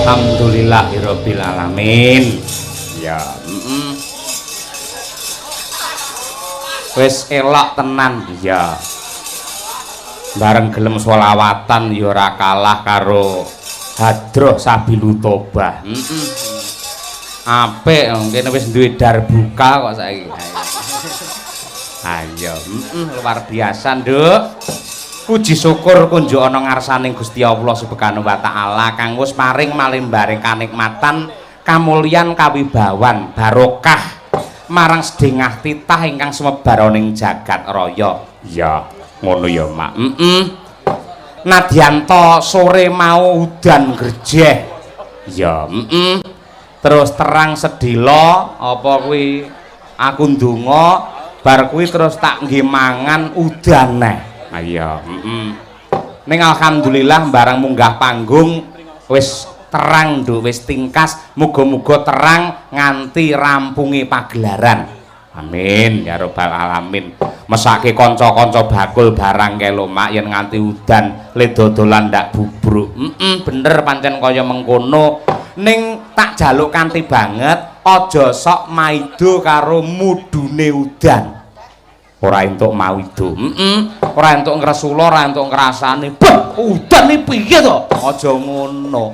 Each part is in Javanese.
Alhamdulillahirabbil alamin. Ya, wis elok tenan ya. Bareng gelem sholawatan ya ora kalah karo hadroh sabilu tobah. Apik kene wis duwe dar buka kok saiki. Ayo, luar biasa, Nduk. Puji syukur kunjuk ana ngarsaning Gusti Allah Subhanahu wa taala kang wis maring malimbaring kanikmatan, kamulyan, kawibawan, barokah marang sedengah titah ingkang sumebar ning jagat raya. Ya, ngono ya, Mak. Nadyanto sore mau udan grejeh. Ya, terus terang sedila apa kuwi aku ndonga bar kuwi terus tak nggih mangan udan neh. Iya, ning alhamdulillah barang munggah panggung wis terang Nduk, wis tingkas, muga-muga terang nganti rampunge pagelaran. Amin ya rabbal alamin. Mesake kanca-kanca bakul barang kae lho Mak yen nganti udan le dodolan ndak bubruk. Bener pancen kaya mengkono. Ning tak jaluk kanthi banget aja sok maido karo mudune udan. Ora entuk maido. Ora entuk ngresula, ora entuk ngrasane. Beh, udan iki piye to? Aja ngono.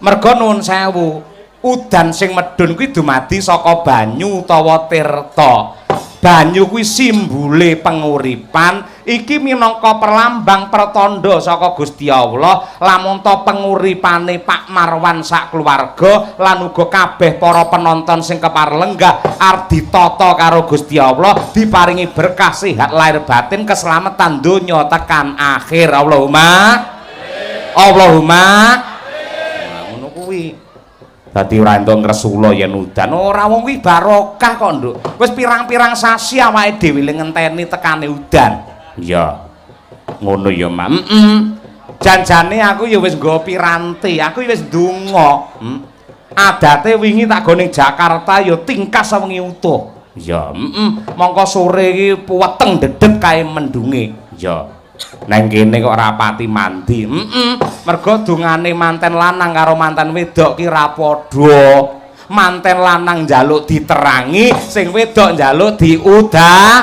Merga nuwun sewu, udan sing medhun kuwi dumadi saka banyu utawa tirta. Banyu kuwi simbole penguripan, iki minangka perlambang pertanda saka Gusti Allah lamun ta penguripane Pak Marwan sak keluarga lan uga kabeh para penonton sing keparlenggah arep ditata karo Gusti Allah, diparingi berkah sehat lahir batin, keselamatan donya tekan akhir. Allahumma ngono kuwi. Dadi ora entuk ngresula yen udan. Ora wong kuwi barokah kok, Nduk. Wis pirang-pirang sasi awake dhewe le ngenteni tekane udan. Iya. Ngono ya, Mak. Janjane aku ya wis nggawa piranti, aku wis ndonga. Adate wingi tak go ning Jakarta ya tingkas wengi utuh. Ya, mongko sore iki weteng dedet kae mendunge. Ya. Nang kene kok rapati mandi. Mergo dungane manten lanang karo manten wedok ki ra padha. Manten lanang njaluk diterangi, sing wedok njaluk diudah.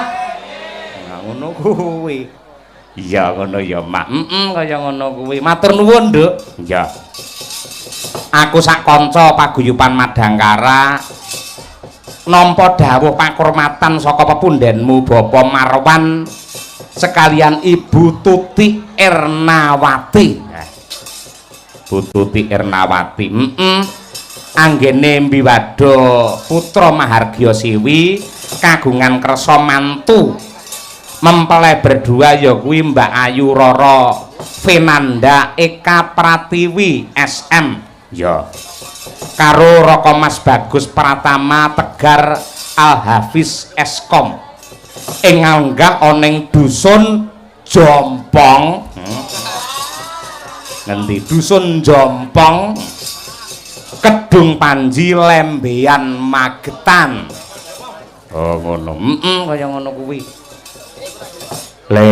Nah, ngono kuwi. Iya ngono ya, Mak. Kaya ngono kuwi. Matur nuwun, Nduk. Iya. Aku sak kanca paguyuban Madangkara nampa dawuh pakurmatan saka pepundhenmu Bapak Marwan sekalian Ibu Tuti Ernawati. Bu Tuti Ernawati. Anggene mbiwado putra Mahargya Siwi kagungan kersa mantu mempelai berdua ya kuwi Mbak Ayu Roro Fenanda Eka Pratiwi SM ya karo Roko Mas Bagus Pratama Tegar Al Hafiz Eskom ing nganggah oneng dusun Jompong. Ngendi dusun Jompong Kedung Panji Lembean Magetan. Oh ngono. Kaya ngono kuwi. Le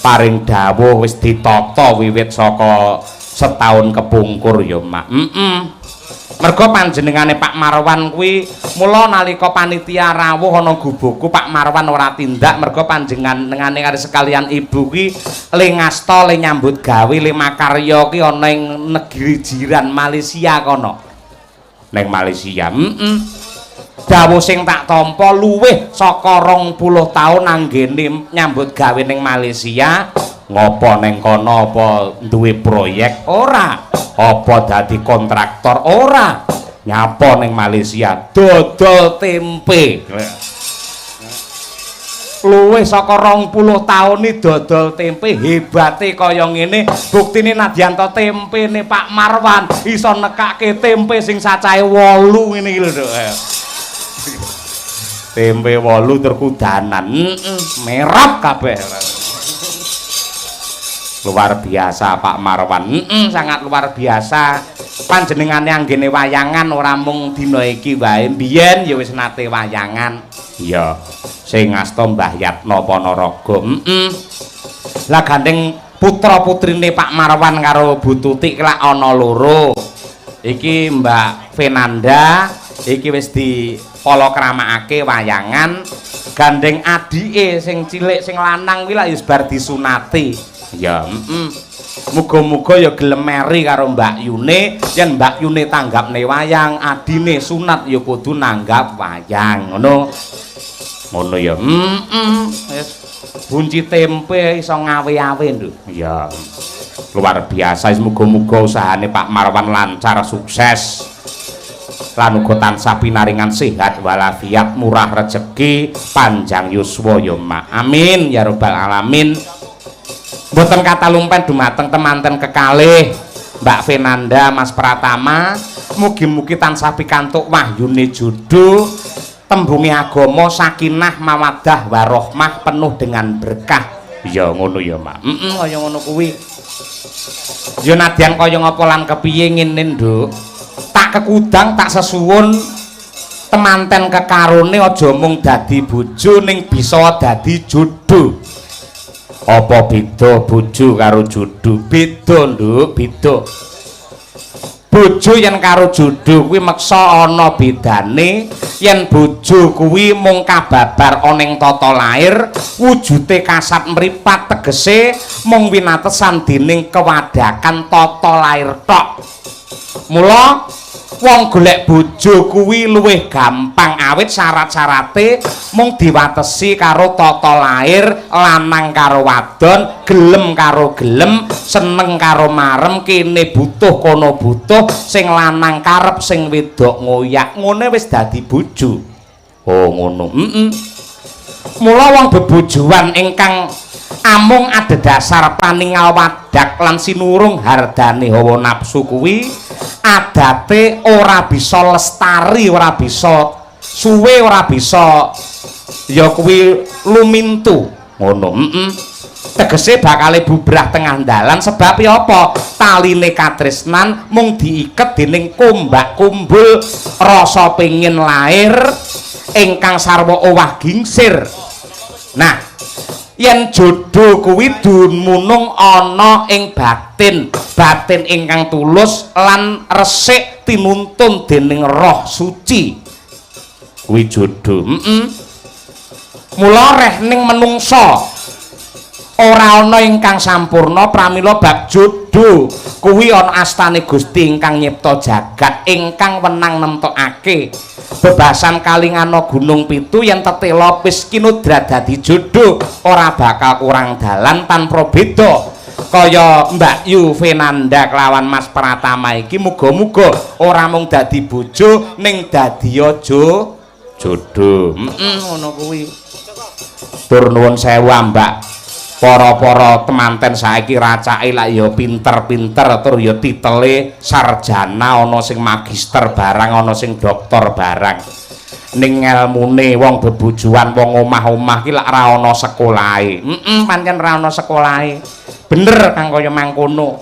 paring dawuh wis ditata wiwit saka setahun kepungkur ya, Mak. Mergo panjenengane Pak Marwan kuwi mula nalika panitia rawuh ana gubuku Pak Marwan ora tindak mergo panjenengane karo sekalian ibu kuwi le ngasta le nyambut gawe le makarya ki ana ing negeri jiran Malaysia kono. Ning Malaysia. Dawuh sing tak tampa luwih saka 20 taun anggene nyambut gawe ning Malaysia. Ngopo ning kono apa duwe proyek ora? Apa dadi kontraktor ora? Nyapa ning Malaysia dodol tempe. Luwih saka 20 taun iki dodol tempe hebate kaya ngene. Buktine nadyanto tempene Pak Marwan iso nekake tempe sing cacahe 8 ngene iki lho, Nduk. Tempe 8 terkudanan. Merap kabeh. Luar biasa Pak Marwan. Sangat luar biasa. Panjenengane anggene wayangan ora mung dina iki wae, mbiyen ya wis nate wayangan. Iya, sing ngasta Mbah Yatna Panaraga. Lah gandeng putra-putrine Pak Marwan karo Bu Tutik lak ana loro. iki Mbak Fenanda iki wis di palakramakake wayangan gandeng adike sing cilik sing lanang kuwi lak wis bar disunati ya muga-muga ya gelem meri karo Mbak Yune yen Mbak Yune tanggapne wayang adine sunat ya kudu nanggap wayang ngono ya wis bunci tempe iso ngawe-awe lho ya luar biasa muga-muga usahane Pak Marwan lancar sukses lan uga tansah pinaringan sehat walafiat murah rezeki panjang yuswa ya Mak amin ya rabbal alamin mboten kata lumpen dumateng temanten kekalih Mbak Fenanda Mas Pratama mugi-mugi tansah pikantuk wahyune jodoh tembunge agama sakinah mawaddah warahmah penuh dengan berkah ya ngono ya Mak kaya ngono kuwi ya nadyan kaya ngapa lan kepiye ngene Nduk tak kekudang tak sesuwun temanten kekarone aja mung dadi bojo ning bisa dadi jodoh apa beda bojo karo jodoh beda Nduk beda bojo yen karo jodoh kuwi meksa ana bedane yen bojo kuwi mung kababar ana ing tata lair wujude kasat mripat tegese mung winatesan dening kewadakan tata lair tok mula wong golek bojo kuwi luwih gampang awit syarat-syarate mung diwatesi karo tata lair lanang karo wadon gelem karo gelem seneng karo marem kene butuh kono butuh sing lanang karep sing wedok ngoyak ngene wis dadi bojo oh ngono mula wong bebojoan ingkang amung adhedhasar paningal wadak lan sinurung hardane hawa nafsu kuwi adate ora bisa lestari ora bisa suwe ora bisa ya kuwi lumintu ngono tegese bakale bubrah tengah dalan sebab apa taline katresnan mung diiket dening kumbak kumbul rasa pengin lair ingkang sarwa owah gingsir nah yen jodoh kuwi dumunung ana ing batin ingkang tulus lan resik tinuntun dening roh suci kuwi jodoh mula reh ning menungsa ora ana ingkang sampurna pramila bab jodoh kuwi ana astane Gusti ingkang nyipta jagat ingkang wenang nemtokake bebasan kalingana gunung pitu yen tetela wis kinudrat dadi jodoh ora bakal kurang dalan tanpa beda kaya Mbak Yu Fenanda kelawan Mas Pratama iki muga-muga ora mung dadi bojo ning dadi jodoh ngono kuwi tur nuwun sewu Mbak para-para temanten saiki racake lak ya pinter-pinter tur ya titele sarjana ana sing magister barang ana sing doktor barang ning elmune wong bebojoan wong omah-omah ki lak ra ana sekolahe pancen ra ana sekolahe bener kang kaya mangkono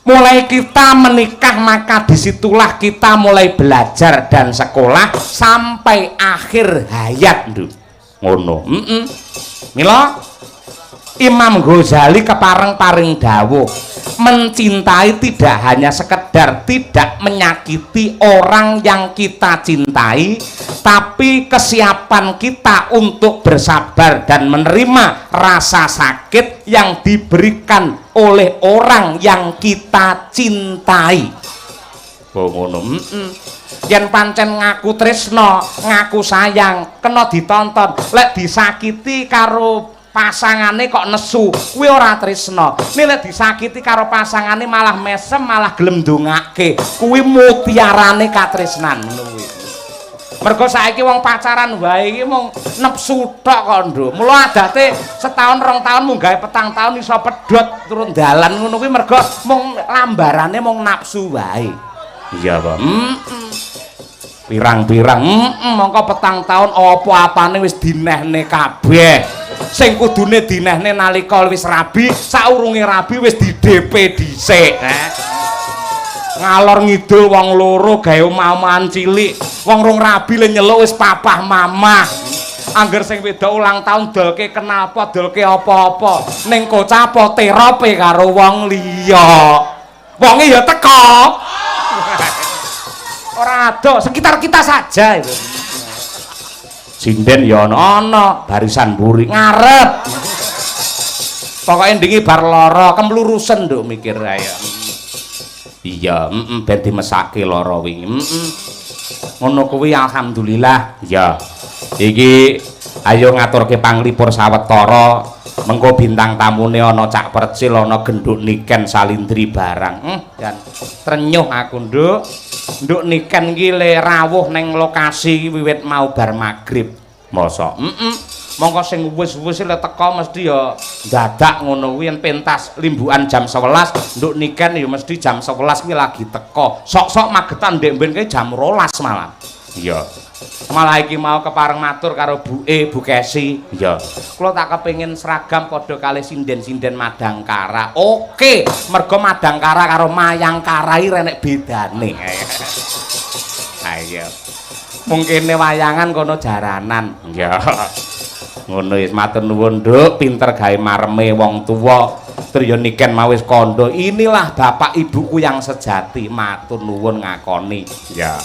mulai kita menikah maka disitulah kita mulai belajar dan sekolah sampai akhir hayat Nduk ngono mila Imam Ghazali kepareng-paring dawuh mencintai tidak hanya sekedar tidak menyakiti orang yang kita cintai tapi kesiapan kita untuk bersabar dan menerima rasa sakit yang diberikan oleh orang yang kita cintai oh ngono yen pancen ngaku tresno ngaku sayang kena ditonton lek disakiti karo pasangane kok nesu kuwi ora tresna nek disakiti karo pasangane malah mesem malah gelem ndongake kuwi mutiarane katresnan ngono kuwi mergo saiki wong pacaran wae iki mung nepsu tok kok Nduk mula adate setahun rong tahun mung gawe petang tahun iso pedhot turun dalan ngono kuwi mergo mung lambarane mung nafsu wae iya Pak pirang-pirang mongko petang tahun apa-apane wis dinehne kabeh sing kudune dinehne nalika wis rabi saurunge rabi wis di DP dhisik ngalor ngidul wong loro gawe omah-omahan cilik wong rong rabi le nyeluk wis papah mamah angger sing wedok ulang tahun dolke kenal apa dolke apa-apa ning kocap terope karo wong liya wonge ya teko Ora ada, sekitar kita saja itu. Sinden ya ana, barisan mburi ngarep. Pokoke ndingi bar lara, kemlurusen nduk mikir ae. Iya, ben dimesake lara wingi. Ngono kuwi alhamdulillah. Ya. Iki ayo ngaturke panglipur sawetara. Mengko bintang tamune ana Cak Percil, ana Genduk Niken Salindri barang. Dan trenyuh aku, Nduk. Nduk Niken iki le rawuh ning lokasi wiwit mau bar magrib. Mosok. Mongko sing wis-wis le teka mesti ya dadak ngono kuwi yen pentas limbukan jam 11, Nduk Niken ya mesti jam 11 kuwi lagi teka. Sok-sok magetan ndek mben ki jam 12 malah. Iya. Malah iki mau kepareng matur karo Bu Kesi. Iya. Kula tak kepengin seragam padha kalih sinden-sinden Madangkara. Oke, mergo Madangkara karo Mayangkara iki renek bedane. Ha iya. Mungkine wayangan kono jaranan. Iya. Ngono wis matur nuwun, Nduk, pinter gawe mareme wong tuwa. Triya Niken mawis kondo. Inilah bapak ibuku yang sejati. Matur nuwun ngakoni. Ya.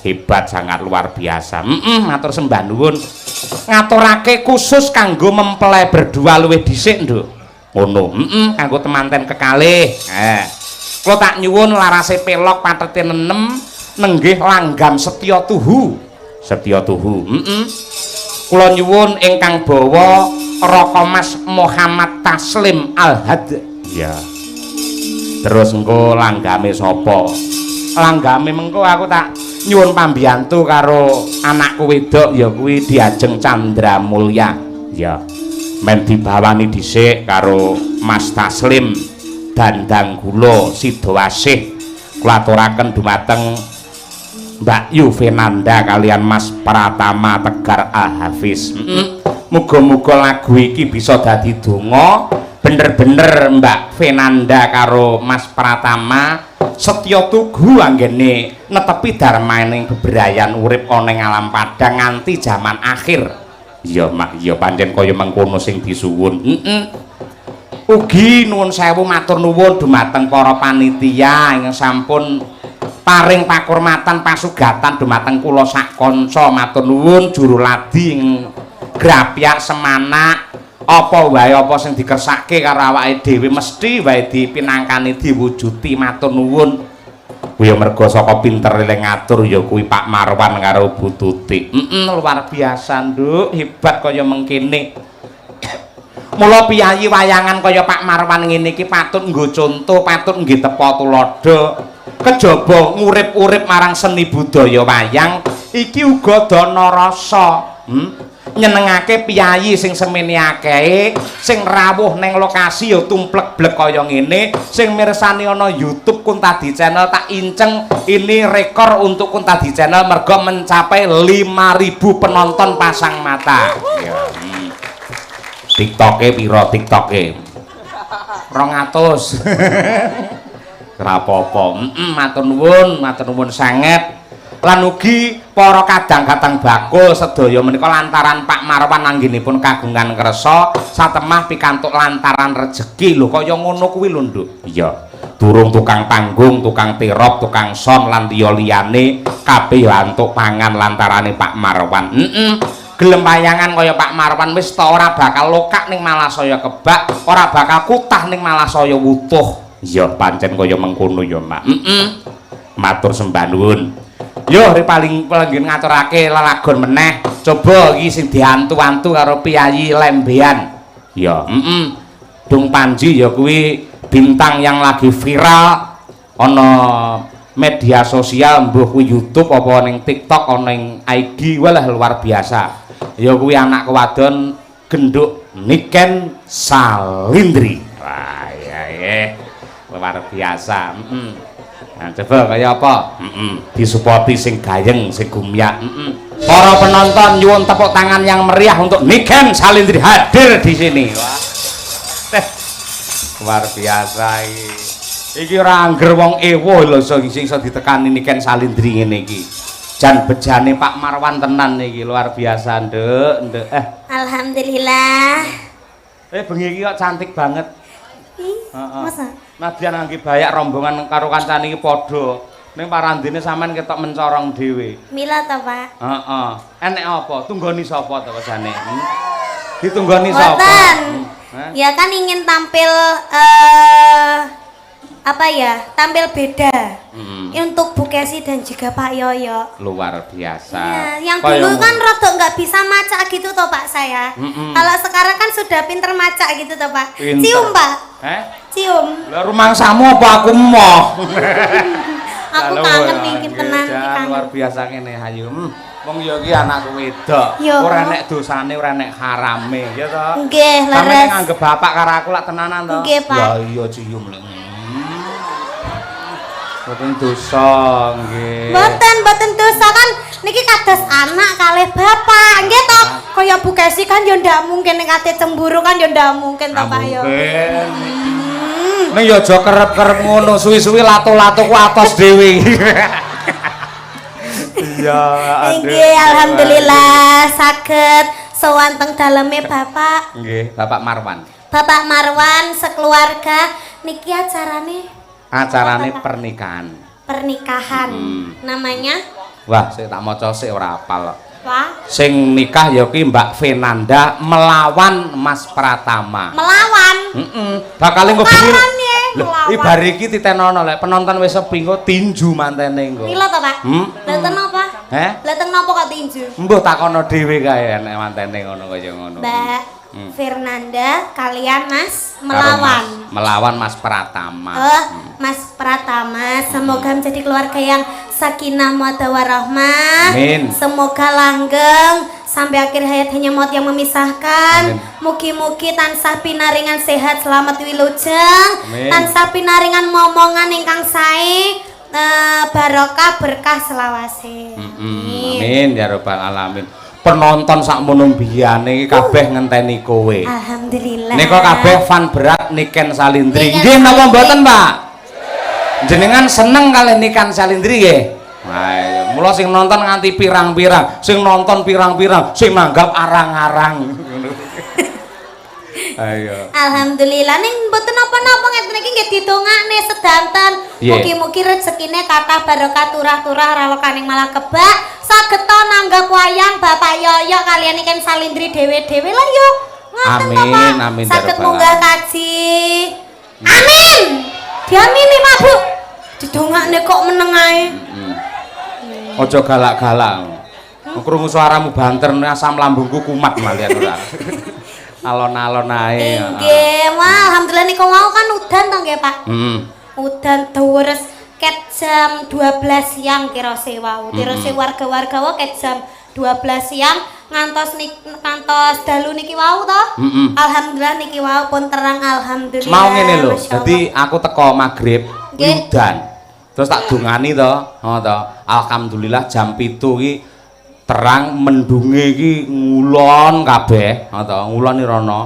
Hebat, sangat luar biasa. Matur sembah nuwun. Ngaturake khusus kanggo mempelai berdua luwih dhisik, Nduk. Ngono. Kanggo temanten kekalih. Kula tak nyuwun larase pelok patete nenem nenggih langgam Setya Tuhu. Setya Tuhu. Kula nyuwun ingkang bawa Raka Mas Muhammad Taslim Al-Had. Ya. Terus engko langgame sapa? Langgame mengko aku tak nyuwun pambiyantu karo anakku wedok ya kuwi Diajeng Candra Mulya. Ya. Men dibawani dhisik karo Mas Taslim Dandang Gula Sidowasih. Kula aturaken dumateng Mbak Yu Fenanda kalian Mas Pratama Tegar Al-Hafiz. Muga-muga lagu iki bisa dadi donga bener-bener Mbak Fenanda karo Mas Pratama setya tugu anggene netepi darmaning bebrayan urip ana ing alam padang nganti jaman akhir. Ya mak ya pancen kaya mengkono sing disuwun. Ugi nuwun sewu matur nuwun dumateng para panitia ingkang sampun paring pakurmatan pasugatan dumateng kula sak kanca. Matur nuwun juru ladi ing Grapyak Semana, apa wae apa sing dikersake karo awake dhewe mesti wae dipinangkani diwujuti. Matur nuwun. Kuwi merga saka pinter ngatur ya kuwi Pak Marwan karo Bu Tutik. Luar biasa, Nduk, hebat kaya mengkene. Mula piyayi wayangan kaya Pak Marwan ngene iki patut nggo conto, patut nggih tepa tuladha. Kejaba ngurip-urip marang seni budaya wayang iki uga dana rasa. Nyenengake piyayi sing semene akeh, sing rawuh ning lokasi ya tumplek-blek kaya ngene, sing mirsani ana YouTube Kuntadi Channel tak inceng ini rekor untuk Kuntadi Channel mergo mencapai 5.000 penonton pasang mata. Ya. TikToke piro TikToke? 200. Ora apa-apa. Matur nuwun sanget. Lan ugi para kadang-kadang bakul sedaya menika lantaran Pak Marwan anggenipun kagungan kersa satemah pikantuk lantaran rejeki lho kaya ngono kuwi lho, Nduk. Iya. Durung tukang panggung, tukang tirop, tukang son lan liyane kabeh antuk pangan lantarane Pak Marwan. Gelem wayangan kaya Pak Marwan wis ta ora bakal lokak ning Malasaya kebak, ora bakal kutah ning Malasaya wutuh. Iya, pancen kaya mengkono ya, Mak. Matur sembah nuwun. Yo paling ngaturake lelagon meneh. Coba iki sing diantu-antu karo Piyayi Lembean. Ya, Dung Panji ya kuwi bintang yang lagi viral ana media sosial, mbuh kuwi YouTube apa ning TikTok ana ning IG, walah luar biasa. Ya kuwi anak wadon Genduk Niken Salindri. Wah, ya luar biasa. Nah, coba kaya apa? Disuppoti sing gayeng, sing gumyak. Para penonton nyuwun tepuk tangan yang meriah untuk Niken Salindri hadir di sini. Wah. Luar biasa iki. Iki ora angger wong ewo lho sing iso ditekani Niken Salindri ngene iki. Jan bejane Pak Marwan tenan iki, luar biasa, Nduk. Alhamdulillah. Bengi iki kok cantik banget. Masa? Nadyan ngangge bayak rombongan karo kancane iki padha Ning parandene sampean ketok mencorong dhewe. Mila to, Pak? Heeh. Enek apa? Tunggoni sapa to wesane? Ditunggoni sapa? Boten. Ya kan ingin tampil apa ya? Tampil beda. Untuk Bu Kesi dan juga Pak Yoyo. Luar biasa. Ya, yang dulu kan rada nggak bisa macak gitu toh Pak saya. Kalau sekarang kan sudah pinter macak gitu toh Pak. Pinter. Cium Pak. Cium. Lah rumangsamu apa aku moh? Aku kangen nih tenan kangen. Luar biasa kene Ayu. Wong ya iki anakku wedok. Ora enek dosane, ora enek harame, ya toh? Nggih, leres. Sampe nganggep bapak karo aku lak tenanan toh? Nggih, Pak. Lah iya cium lek. Boten dosa nggih. Boten dosa kan niki kados anak kalih bapak. Nggih toh? Kaya Bu Kesi kan ya ndak mungkin nek ate cemburu kan ya ndak mungkin toh Pak yo. Ning ya aja kerep-kerep ngono, suwi-suwi lato-lato ku atos dhewe. Iya, aduh. Nggih, alhamdulillah saged sowan teng daleme Bapak. Nggih, Bapak Marwan. Bapak Marwan sekeluarga niki acarane pernikahan. Pernikahan. Namanya? Wah, sik tak maca sik ora apal. Wah. Sing nikah ya ki Mbak Fenanda melawan Mas Pratama. Melawan? Bakal engko bengi. Melawan. Bar iki titenono lek penonton wis sepi engko tinju mantene engko. Mila to, Pak? Lha ten napa? Lha ten napa kok tinju? Mbuh takono dhewe kae nek mantene ngono kaya ngono. Mbak Fernanda kalian Mas melawan. Melawan Mas Pratama. Mas Pratama, semoga menjadi keluarga yang sakinah mawaddah warahmah. Amin. Semoga langgeng sampai akhir hayat hanya maut yang memisahkan. Mugi-mugi tansah pinaringan sehat selamat wilujeng. Tansah pinaringan momongan ingkang sae. Barokah berkah selawase. Amin ya rabbal alamin. Penonton sakmono mbiyane iki kabeh ngenteni kowe. Alhamdulillah. Nika kabeh fan berat Niken Salindri. Nggih napa mboten, Pak? Jenengan seneng kalih Niken Salindri nggih? Nah, mula sing nonton nganti pirang-pirang, sing nonton pirang-pirang, sing nanggap arang-arang. Ayo. Alhamdulillah ning mboten napa-napa ngeten iki nggih didongakne sedanten. Mugi-mugi rezekine kathah barokah turah-turah rawokaning malah kebak saged nanggap wayang Bapak Yoyo kalian Niken Salindri dhewe-dhewe lah yo. Ngoten to Pak. Amin. Saged munggah kaji. Amin. Diamini mabuk. Didongakne kok meneng ae. Aja galak-galak. Krungu suaramu banter asam lambungku kumat malian ora. Alon-alon ae. Nggih, alhamdulillah niku mau kan udan to nggih, Pak. Udan deres ket jam 12 siang kira sewa. Kira warga-warga wae ket jam 12 siang ngantos dalu niki wau to. Alhamdulillah niki wau pun terang alhamdulillah. Mau ngene lho. Dadi aku teko magrib udan. Terus tak dongani to, to. Alhamdulillah jam 7 iki terang mendunge iki ngulon kabeh, to. Ngulon irono.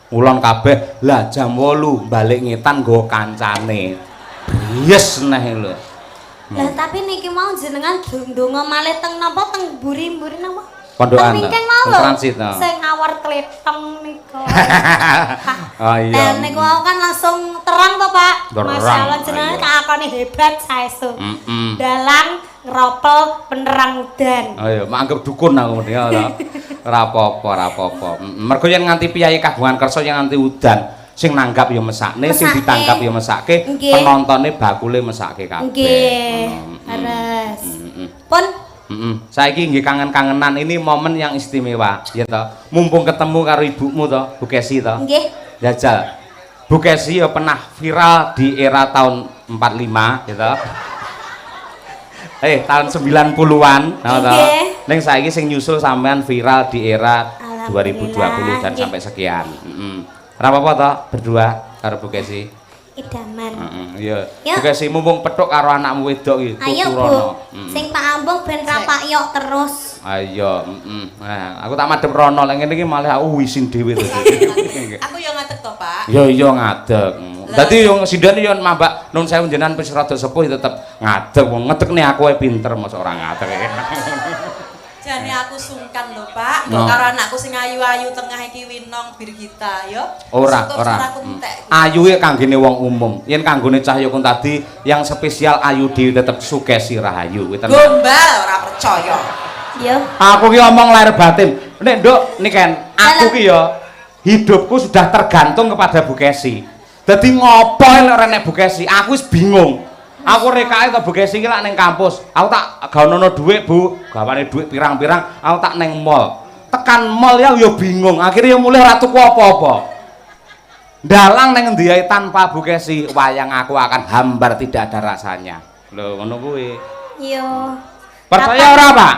Ngulon kabeh. Lah jam 8 balik ngetan nggo kancane. Yes neh lho. Lah tapi niki mau jenengan ndonga malih teng napa teng buri-buri napa? Pondokan transit no. Sing awar tleteng niku. Oh iya. Dan niku kan langsung terang to, Pak. Masyaallah jenengan kakone hebat saestu. Dalang ngropel penerang udan. Oh iya, manggep dukun aku mending ora. Ora apa-apa. Mergo yen nganti piyayi kagungan kersa yang nganti udan, sing nanggap ya mesakne, sing ditangkap ya mesake, penontone bakule mesake kabeh. Nggih. Leres. Pun saiki nggih kangen-kangenan ini momen yang istimewa ya toh. Mumpung ketemu karo ibumu toh, Bu Kesi toh. Nggih. Jajal. Bu Kesi ya pernah viral di era tahun 45 gitu. Tahun 90-an toh. Ning saiki sing nyusul sampean viral di era 2020 dan sampai sekian. Ora apa-apa toh berdua karo Bu Kesi. Idaman. Iya. Bu Kesi mumpung petuk karo anakmu wedok iki. Ayo Bu. Sing Pak Ambung ben ra Pak Yok terus. Ayo, Nah, aku tak madhep rono lek ngene iki malah aku wisin dhewe to. Aku yo ngadeg to, Pak. Ya iya ngadeg. Dadi yo sindane yo Mbak Nun sewu jenengan wis rada sepuh tetep ngadeg. Wong ngedekne aku ae pinter mosok ora ngadeg. Jane aku sungkan lho, Pak. No. Kok karo anakku sing ayu-ayu tengah iki Winong Birgita, yo. Ora. Entek. Ayu ya kanggene wong umum. Yen kanggone Cahya Kuntadi yang spesial Ayu Dewi tetep Sukesi Rahayu kuwi tenan. Gombal ora percaya. Yo. Aku ki omong lahir batin. Nek Nduk niken, aku ki ya hidupku sudah tergantung kepada Bu Kesi. Dadi ngopo lek ora nek Bu Kesi? Aku wis bingung. Aku rekake ke Bu Kesi ki lak ning kampus. Aku tak gaonono dhuwit, Bu. Gawane dhuwit pirang-pirang, aku tak ning mall. Tekan mall ya bingung. Akhirnya mulai ora tuku apa-apa. Dalang ning endi ae tanpa Bu Kesi, wayang aku akan hambar tidak ada rasanya. Lho ngono kuwi. Yo. Percaya ora, Pak?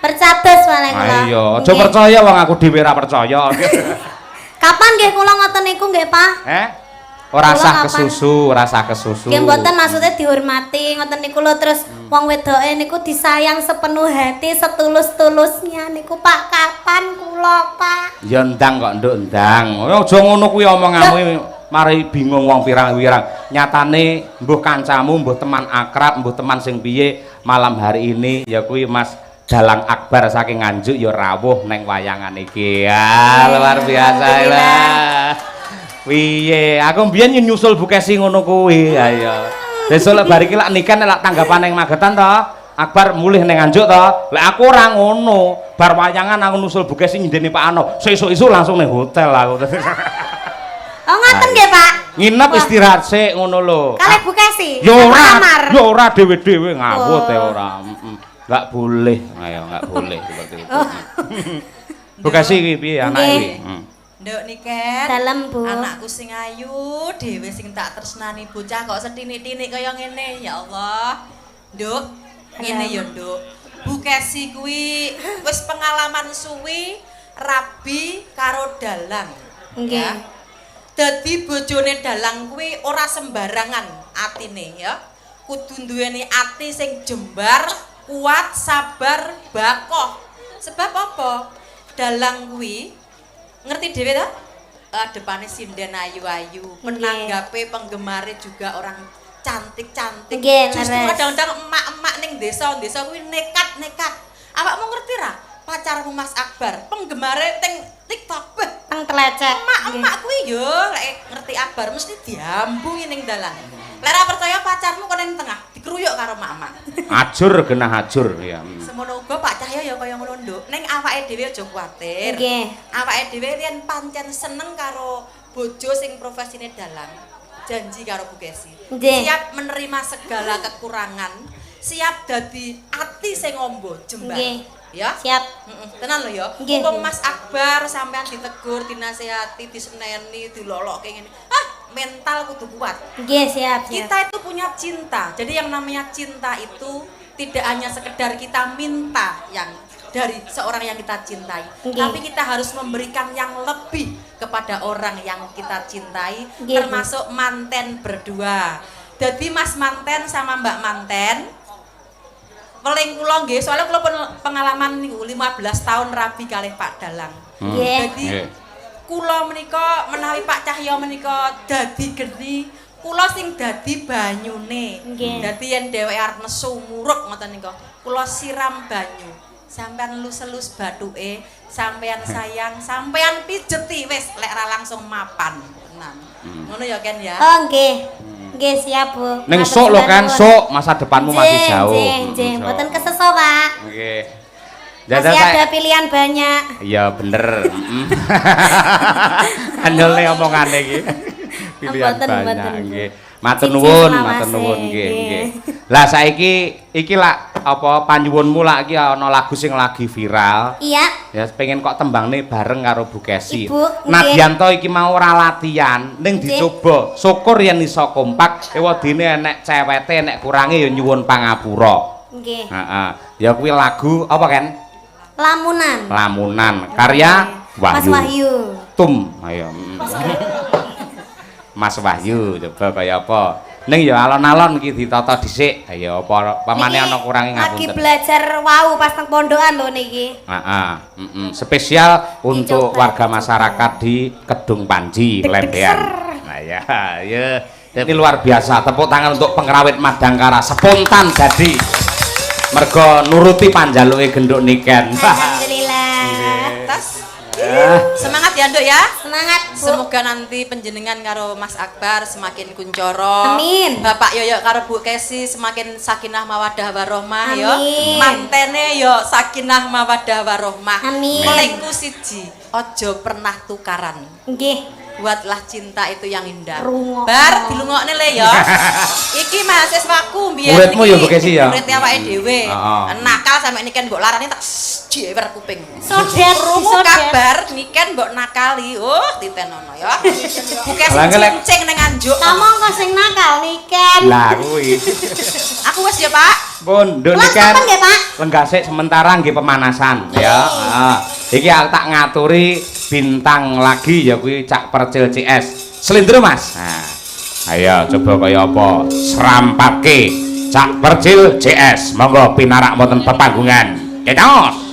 Percados malah kula. Ayo, aja percaya wong aku dhewe ora percaya. Kapan nggih kula ngoten niku nggih, Pak? Ora sah kesusu, ora sah kesusu. Nggih mboten maksudnya dihormati ngoten niku lho terus wong wedoke niku disayang sepenuh hati setulus-tulusnya niku Pak. Kapan kula, Pak? Ya ndang kok Nduk ndang. Aja ngono kuwi omonganmu mari bingung wong pirang-pirang. Nyatane mbuh kancamu, mbuh teman akrab, mbuh teman sing piye malam hari ini ya kuwi Mas Dalang Akbar saking Nganjuk ya rawuh neng wayangan iki. Ya luar biasa lah. Piye, aku mbiyen nyusul Bu Kesi ngono kuwi. Ayo. Besok lek bar iki lak nikah lek tanggapan ning Magetan to, Akbar mulih ning Nganjuk to. Lek aku ora ngono, bar wayangan aku nusul Bu Kesi nyindeni Pak Ano. Sesuk-esuk langsung ning hotel aku. Oh ngoten nggih, Pak. Nginep istirahat sik ngono lho. Kalih Bu Kesi. Ya ora dhewe-dhewe ngawut ya ora. Enggak boleh. Ayo enggak boleh seperti itu. Bu Kesi iki piye anak iki? Nduk niken. Dalem, Bu. Anakku sing ayu dhewe sing tak tresnani bocah kok setinik-tinik kaya ngene. Ya Allah. Nduk, ngene ya, Nduk. Bu Kesi kuwi wis pengalaman suwi rabi karo dalang. Nggih. Dadi bojone dalang kuwi ora sembarangan atine ya. Kudu duweni ati sing jembar, kuat, sabar, bakoh. Sebab apa? Dalang kuwi ngerti dhewe ta? Depane sinden ayu-ayu, penanggape penggemare juga orang cantik-cantik. Justru kadang-kadang emak-emak ning desa-desa kuwi nekat-nekat. Awakmu ngerti ra? Pacarmu Mas Akbar, penggemare teng TikTok beh. Teng telecek. Emak-emak kuwi yo lek ngerti Akbar mesti diambungi ning dalan. Lek ora percaya pacarmu kono ning tengah, dikruyuk karo emak-emak. Ajur genah ajur ya. Semono uga Pak Cahya ya kaya ngono Nduk. Ning awake dhewe aja kuwatir. Nggih. Awake dhewe yen pancen seneng karo bojo sing profesine dalang. Janji karo Bu Kesi. Siap menerima segala kekurangan, siap dadi ati sing ngombo jembar. Nggih. Ya? Siap. Tenan lho ya. Mumpung Mas Akbar sampean ditegur, dinasehati, diseneni, dilolokke ngene. Mental kudu kuat. Nggih, siap. Kita itu punya cinta. Jadi yang namanya cinta itu tidak hanya sekedar kita minta yang dari seorang yang kita cintai, tapi kita harus memberikan yang lebih kepada orang yang kita cintai, termasuk manten berdua. Jadi Mas Manten sama Mbak Manten paling kula nggih, soalnya kula pengalaman niku 15 tahun rabi kalih Pak Dalang. Jadi kula menika menawi Pak Cahya menika dadi geni, kula sing dadi banyune. Dadi yen dheweke arep nesu muruk ngoten nika, kula siram banyu. Sampeyan elus-elus bathuke, sampeyan sayang, sampeyan pijeti wis lek ora langsung mapan. Tenan. Ngono ya Ken ya. Oh nggih. Nggih siap, Bu. Ning sok lho kan, sok masa depanmu masih jauh. Nggih, mboten keseso, Pak. Nggih. Masih ada pilihan banyak. Iya bener. Andel nih omongane iki. Pilihan banyak nggih. Matur nuwun nggih. Lah saiki iki lak apa panyuwunmu lak iki ana lagu sing lagi viral. Iya. Ya pengen kok tembangne bareng karo Bu Kesi. Ibu, Nadyanto iki mau ora latihan ning dicoba. Syukur yen iso kompak, ewadene enek cewete enek kurange ya nyuwun pangapura. Nggih. Heeh. Ya kuwi lagu apa kan? Lamunan. Karya Wahyu. Mas Wahyu. Tum. Ayo. Mas Wahyu coba kaya apa? Ning ya alon-alon iki ditata dhisik. Ayo apa pamane ana kurange ngapunten. Lagi belajar wau pas nang pondokan lho niki. Heeh. Spesial untuk warga masyarakat di Kedung Panji, Lembean. Nah ya, ya. Jadi luar biasa. Tepuk tangan untuk pengrawit Madangkara spontan jadi mergo nuruti panjaluke genduk niken. Alhamdulillah. Tas. Semangat ya Nduk ya. Semangat Bu. Semoga nanti penjenengan karo Mas Akbar semakin kuncoro. Amin. Bapak Yoyo karo Bu Kesi semakin sakinah mawadah warohmah yo. Amin. Mantene yo sakinah mawadah warohmah. Amin. Melengku siji, ojo pernah tukaran. Nggih. Buatlah cinta itu yang indah. Rungokno. Bar dilungokne le ya. Iki mahasiswaku mbiyen Muridmu ya Bu Kesi ya? Murid awake dhewe. Heeh. Nakal sampe niken mbok larani tak jewer kuping. Sodet, Krungu sodet. kabar niken mbok nakali. Oh, titenono ya. Bukan Lah, ngelek. cincing ning anjuk. Kamu kok sing nakal niken. Lah kuwi. Aku wis ya, Pak. Pun nduk Kelas niken. kapan nggih, Pak? Lenggasik sementara nggih pemanasan ya. Heeh. Iki aku tak ngaturi bintang lagi ya kuwi Cak Percil CS. Slendro Mas. Nah. Ayo coba kaya apa? Serampake Cak Percil CS. Monggo pinarak wonten pepanggungan. Ketos.